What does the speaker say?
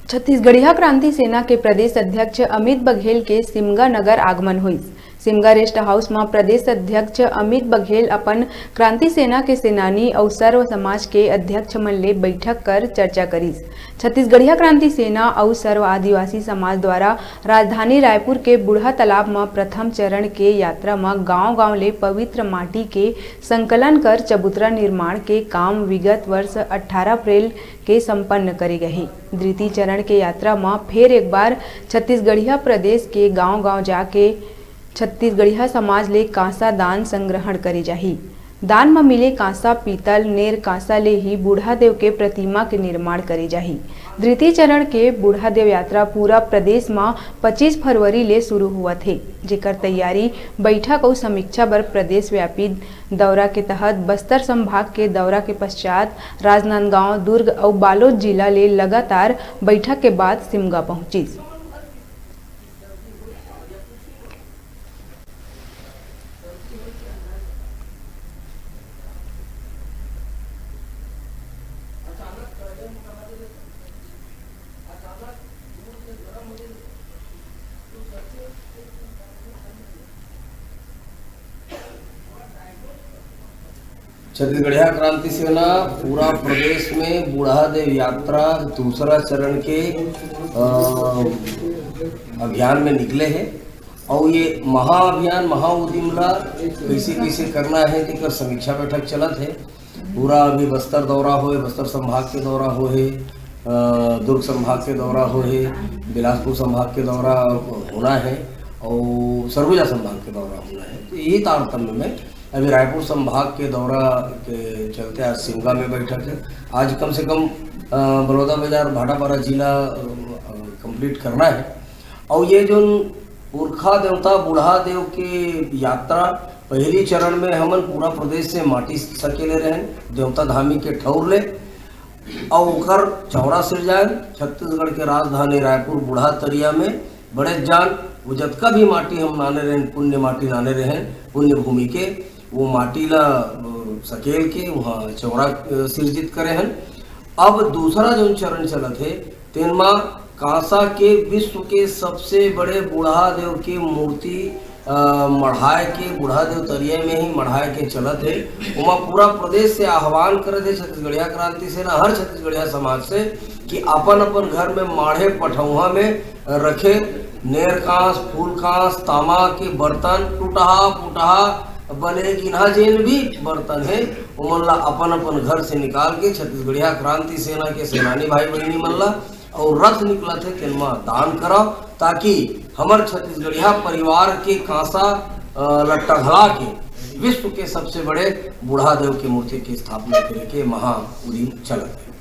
छत्तीसगढ़िया क्रांति सेना के प्रदेश अध्यक्ष अमित बघेल के सिमगा नगर आगमन हुई। सिमगा रेस्ट हाउस में प्रदेश अध्यक्ष अमित बघेल अपन क्रांति सेना के सेनानी और सर्व समाज के अध्यक्ष मन ले बैठक कर चर्चा करीस। छत्तीसगढ़िया क्रांति सेना और सर्व आदिवासी समाज द्वारा राजधानी रायपुर के बूढ़ा तालाब में प्रथम चरण के यात्रा में गांव-गांव ले पवित्र माटी के संकलन कर चबूतरा निर्माण के काम विगत वर्ष 18 अप्रैल के संपन्न करे गए। द्वितीय चरण के यात्रा में फिर एक बार छत्तीसगढ़िया प्रदेश के गांव-गांव जाके छत्तीसगढ़िया समाज ले कांसा दान संग्रहण करे जाही। दान में मिले कांसा पीतल नेर कांसा ले ही बूढ़ादेव के प्रतिमा के निर्माण करे जाही। द्वितीय चरण के बूढ़ादेव यात्रा पूरा प्रदेश में 25 फरवरी ले शुरू हुआ थे, जेकर तैयारी बैठक और समीक्षा बर प्रदेश व्यापी दौरा के तहत बस्तर संभाग के दौरा के पश्चात राजनांदगांव, दुर्ग और बालोद जिला ले लगातार बैठक के बाद सिमगा पहुंची। छत्तीसगढ़िया क्रांति सेना पूरा प्रदेश में बूढ़ादेव यात्रा दूसरा चरण के अभियान में निकले हैं और ये महाअभियान महाउद्यम ला कैसे कैसे करना है कि समीक्षा बैठक चलत है। पूरा अभी बस्तर दौरा होए, बस्तर संभाग के दौरा होए, दुर्ग संभाग के दौरा होए, बिलासपुर संभाग के दौरा होना है और सरगुजा संभाग के दौरा होना है। तो यही तारतम्य में अभी रायपुर संभाग के दौरा के चलते आज सिमगा में बैठक है। आज कम से कम बलौदाबाजार भाटापारा जिला कंप्लीट करना है और ये जो पुरखा देवता बूढ़ादेव के यात्रा पहली चरण में हमन पूरा प्रदेश से माटी सकेले रहें देवता धामी के ठौर ले और उकर चौड़ा सिर जाए छत्तीसगढ़ के राजधानी रायपुर बूढ़ा तरिया में बड़े जान वो जतका भी माटी हम नाने रहे पुण्य माटी नाने रहे पुण्य भूमि के वो माटी ला सकेल के वहाँ चौड़ा सिरजित करे हैं। अब दूसरा जो चरण चलत है तेनमा कांसा के विश्व के सबसे बड़े बूढ़ादेव की मूर्ति मढ़ाए के बूढ़ादेव तरिया में ही मढ़ाए के चलत है। वहाँ पूरा प्रदेश से आह्वान करे थे छत्तीसगढ़िया क्रांति सेना हर छत्तीसगढ़िया समाज से कि अपन अपन घर में माढ़े पठौहा में रखे नेर कांस फूल कांस तामा के बर्तन टूटहा पुटहा बने गिना जेन भी बर्तन है उमन ला अपन अपन घर से निकाल के छत्तीसगढ़िया क्रांति सेना के सेनानी भाई बहनी मन ला और रथ निकला थे तेनमा दान कराओ ताकि हमार छत्तीसगढ़िया परिवार के कांसा लट्टघला के विश्व के सबसे बड़े बूढ़ादेव की मूर्ति की स्थापना करे के महाउद्यम चलत है।